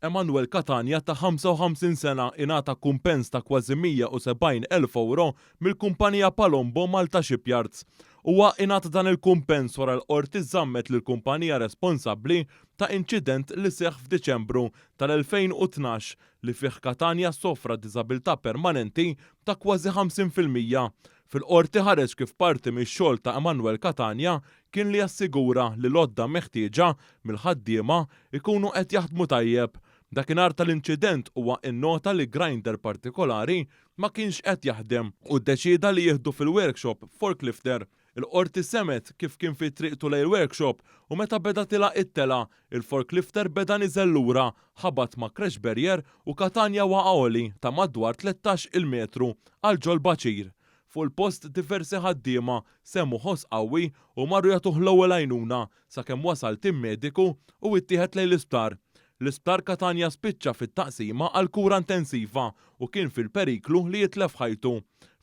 Emanuel Catania ta' 55 sena ingħata kumpens ta' kważi 170,000 euro mill-kumpanija Palombo Malta Shipyards. Huwa ingħata dan il-kumpens wara l-qorti żammet lill-kumpanija responsabbli ta' inċident li seħħ f'Diċembru tal-2012 li fih Catania sofra diżabilità permanenti ta' kważi 50%. Fil-qorti ħareġ kif parti mix-xogħol ta' Emanuel Catania kien li jassigura li l-odda meħtieġa mill-ħaddiema ikunu qed jaħdmu tajjeb. Dakinhar tal-inċident huwa innota li grinder partikolari ma kienx qed jaħdem u ddeċida li jieħdu fil-workshop forklifter. Il-qorti semet kif kien fi triqtu lejn il-workshop u meta beda tilaq it-tela, il-forklifter beda niżel lura ħabat ma' crash barrier u Catania waqgħoli ta' madwar 13 metru għal ġol baċir. Fuq il-post diversi ħaddiema semmu ħoss qawwi u marru jagħtuh l-ewwel għajnuna sakemm wasal tim mediku u ittieħed lejn l-isptar. L-isptar Catania spiċċa fit-taqsima għal kura intensiva u kien fil-periklu li jitlef ħajtu.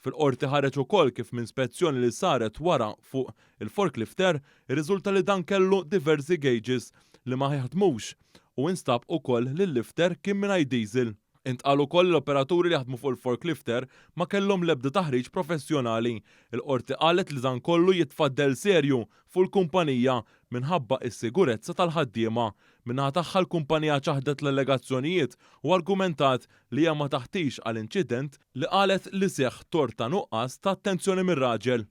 Fil-qorti ħareġ ukoll kif minn spezzjoni li saret wara fuq il-forklifter irriżulta li dan kellu diversi gauges li ma jaħdmux u instab ukoll li l-lifter kien mingħajr diesel. Intqal ukoll l-operaturi li jaħdmu fuq il-forklifter ma kellhom l-ebda taħriġ professjonali. Il-qorti qalet li dan kollu jitfaddel serju fuq il-kumpanija minħabba s-sigurezza tal-ħaddiema. Minnaħa tagħha l-kumpanija ċaħdet l-allegazzjonijiet u argumentat li hija ma taħtix għall-inċident li qalet li seħħ tort ta' nuqqas ta' attenzjoni mir-raġel.